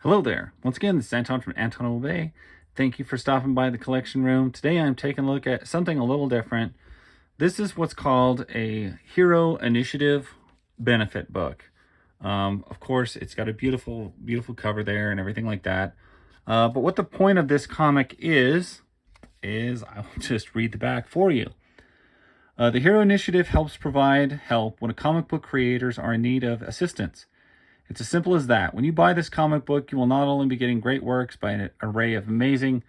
Hello there. Once again, this is Anton from Anton Bay. Thank you for stopping by the collection room. Today I'm taking a look at something a little different. This is what's called a Hero Initiative benefit book. Of course, it's got a beautiful, beautiful cover there and everything like that. But what the point of this comic is I'll just read the back for you. The Hero Initiative helps provide help when comic book creators are in need of assistance. It's as simple as that. When you buy this comic book, you will not only be getting great works by an array of amazing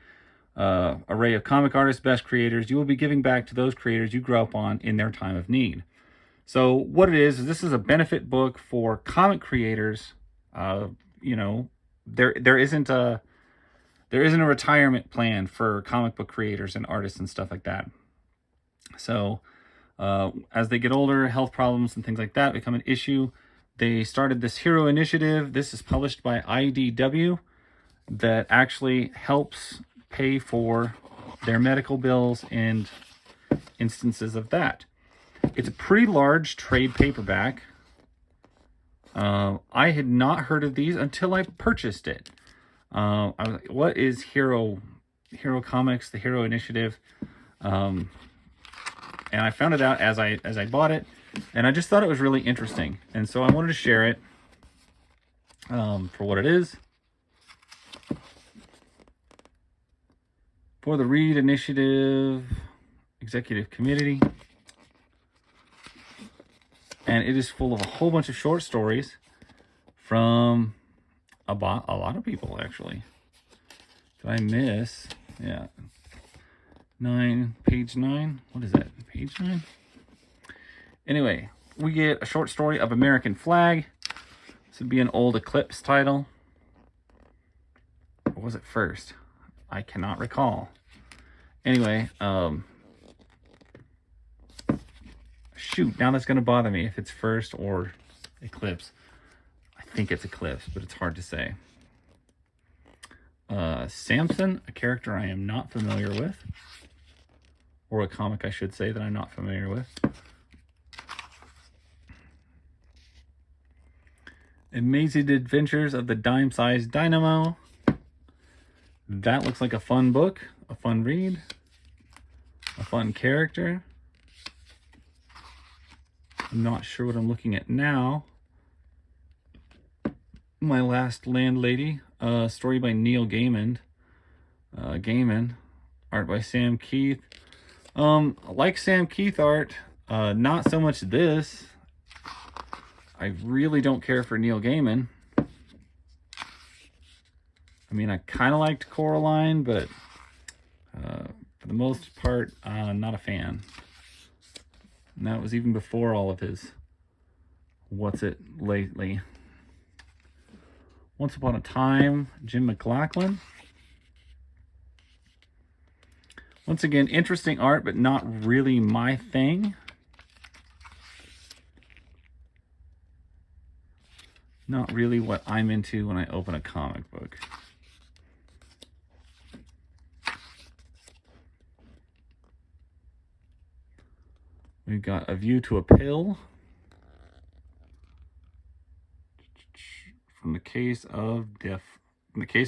array of comic artists, best creators, you will be giving back to those creators you grew up on in their time of need. So what it is this is a benefit book for comic creators. You know, there isn't a retirement plan for comic book creators and artists and stuff like that. So as they get older, health problems and things like that become an issue. They started this Hero Initiative. This is published by IDW that actually helps pay for their medical bills and instances of that. It's a pretty large trade paperback. I had not heard of these until I purchased it. I was like, what is Hero Comics, the Hero Initiative? And I found it out as I bought it. And I just thought it was really interesting. And so I wanted to share it for what it is. For the Read Initiative Executive Committee. And it is full of a whole bunch of short stories from a lot of people, actually. Did I miss? Yeah. Page 9. What is that? Page 9? Anyway, we get a short story of American Flag. This would be an old Eclipse title. Or was it first? I cannot recall. Anyway, shoot, now that's going to bother me if it's first or Eclipse. I think it's Eclipse, but it's hard to say. Samson, a character I am not familiar with. Or a comic, I should say, that I'm not familiar with. Amazing Adventures of the Dime-Sized Dynamo. That looks like a fun book, a fun read, a fun character. I'm not sure what I'm looking at now. My Last Landlady, story by Neil Gaiman. Art by Sam Keith. I like Sam Keith art, not so much this. I really don't care for Neil Gaiman. I mean, I kind of liked Coraline, but for the most part, not a fan. And that was even before all of his what's it lately. Once Upon a Time, Jim McLaughlin. Once again, interesting art, but not really my thing. Not really what I'm into when I open a comic book. We've got A View to a Pill. From the case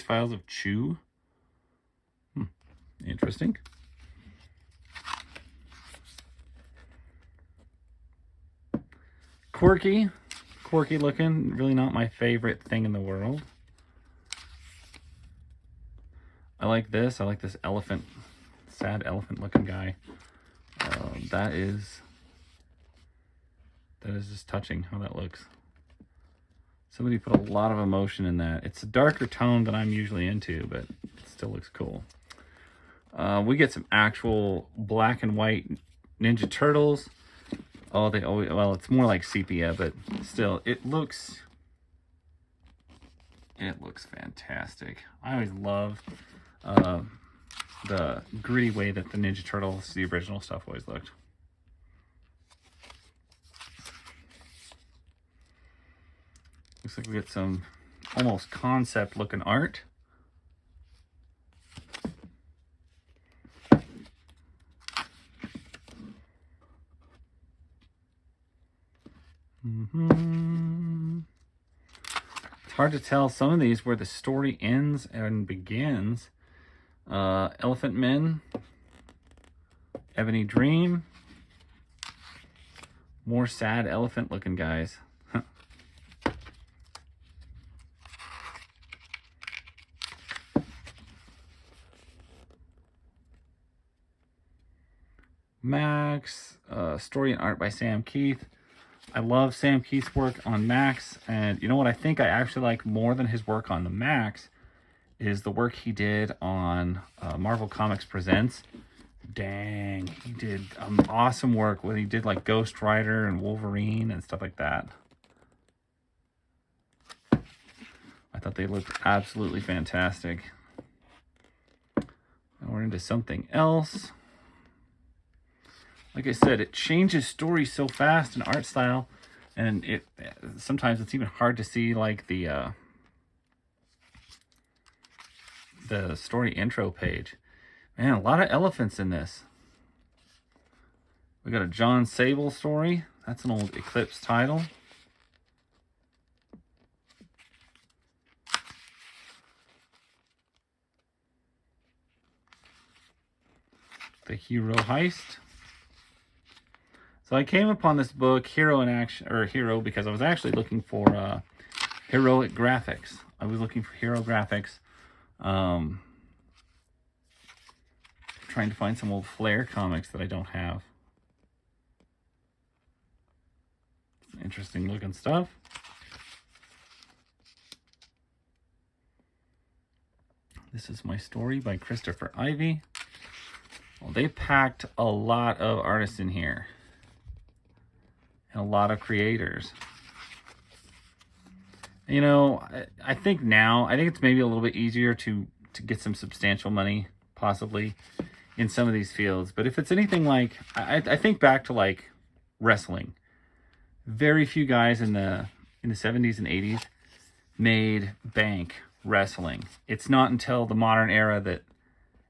files of Chew. Interesting. Quirky looking, really not my favorite thing in the world. I like this elephant, sad elephant looking guy. That is just touching how that looks. Somebody put a lot of emotion in that. It's a darker tone than I'm usually into, but it still looks cool. We get some actual black and white Ninja Turtles. Oh, well, it's more like sepia, but still, it looks fantastic. I always love the gritty way that the Ninja Turtles, the original stuff, always looked. Looks like we get some almost concept looking art. hard to tell some of these where the story ends and begins. Elephant Men, Ebony Dream, more sad elephant looking guys. Max, story and art by Sam Keith. I love Sam Keith's work on Max, and you know what I think I actually like more than his work on the Max is the work he did on Marvel Comics Presents. Dang, he did awesome work when he did like Ghost Rider and Wolverine and stuff like that. I thought they looked absolutely fantastic. Now we're into something else. Like I said, it changes stories so fast in art style, and it sometimes it's even hard to see like the story intro page. Man, a lot of elephants in this. We got a John Sable story. That's an old Eclipse title. The Hero Heist. So I came upon this book, Hero in Action, or Hero, because I was actually looking for heroic graphics. I was looking for hero graphics. Trying to find some old Flair comics that I don't have. Interesting looking stuff. This is My Story by Christopher Ivy. Well, they packed a lot of artists in here. And a lot of creators. You know, I think now, I think it's maybe a little bit easier to get some substantial money, possibly, in some of these fields. But if it's anything like, I think back to like wrestling. Very few guys in the 70s and 80s made bank wrestling. It's not until the modern era that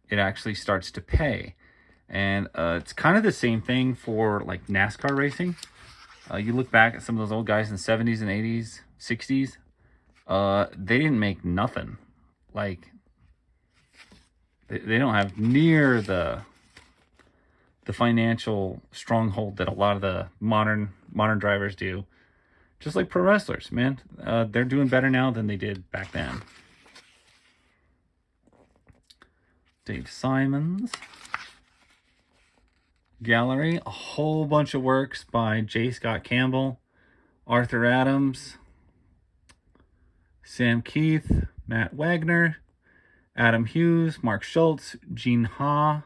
it actually starts to pay. And it's kind of the same thing for like NASCAR racing. You look back at some of those old guys in the 70s and 80s, 60s, they didn't make nothing. Like, they don't have near the financial stronghold that a lot of the modern drivers do. Just like pro wrestlers, man. They're doing better now than they did back then. Dave Simons. Gallery, a whole bunch of works by J. Scott Campbell, Arthur Adams, Sam Keith, Matt Wagner, Adam Hughes, Mark Schultz, Gene Ha,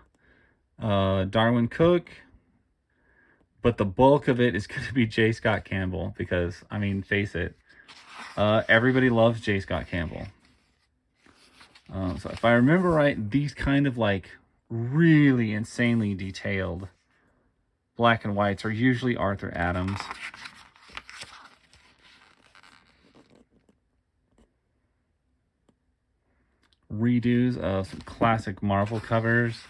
Darwin Cook. But the bulk of it is going to be J. Scott Campbell because, I mean, face it, everybody loves J. Scott Campbell. So if I remember right, these kind of like really insanely detailed black and whites are usually Arthur Adams. Redos of some classic Marvel covers.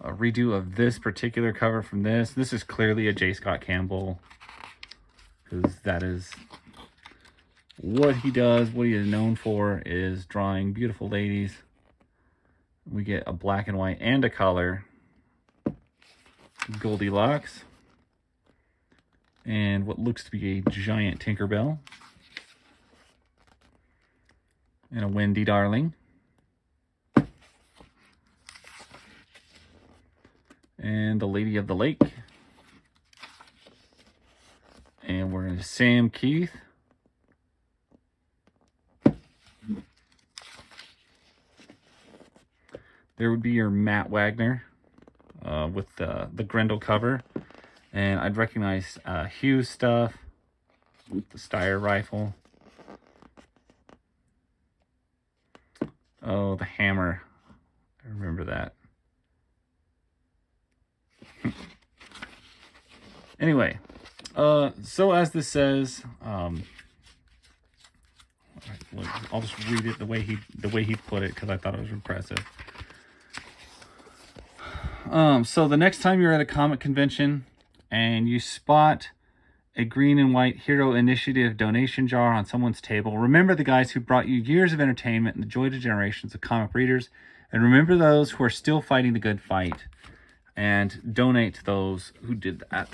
A redo of this particular cover from this. This is clearly a J. Scott Campbell, because that is what he does. What he is known for is drawing beautiful ladies. We get a black and white and a color. Goldilocks. And what looks to be a giant Tinkerbell. And a Wendy Darling. And the Lady of the Lake. And we're into Sam Keith. There would be your Matt Wagner with the Grendel cover. And I'd recognize Hughes stuff with the Steyr rifle. Oh, the hammer. I remember that. Anyway, so as this says, I'll just read it the way he put it because I thought it was impressive. So the next time you're at a comic convention and you spot a green and white Hero Initiative donation jar on someone's table. Remember the guys who brought you years of entertainment and the joy to generations of comic readers. And remember those who are still fighting the good fight. And donate to those who did that.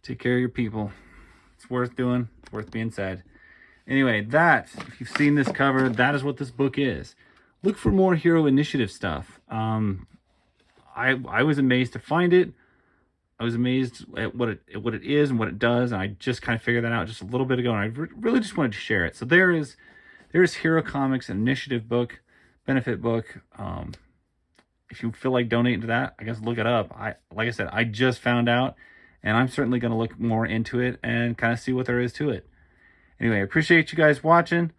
Take care of your people. It's worth doing. It's worth being said. Anyway, if you've seen this cover, that is what this book is. Look for more Hero Initiative stuff. I was amazed to find it. I was amazed at what it is and what it does, and I just kind of figured that out just a little bit ago, and I really just wanted to share it. So there is Hero Comics, an initiative book, benefit book. If you feel like donating to that, I guess look it up. Like I said, I just found out, and I'm certainly going to look more into it and kind of see what there is to it. Anyway, I appreciate you guys watching.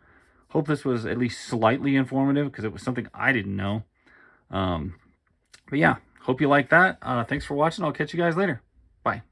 Hope this was at least slightly informative because it was something I didn't know. But yeah. Hope you like that. Thanks for watching. I'll catch you guys later. Bye.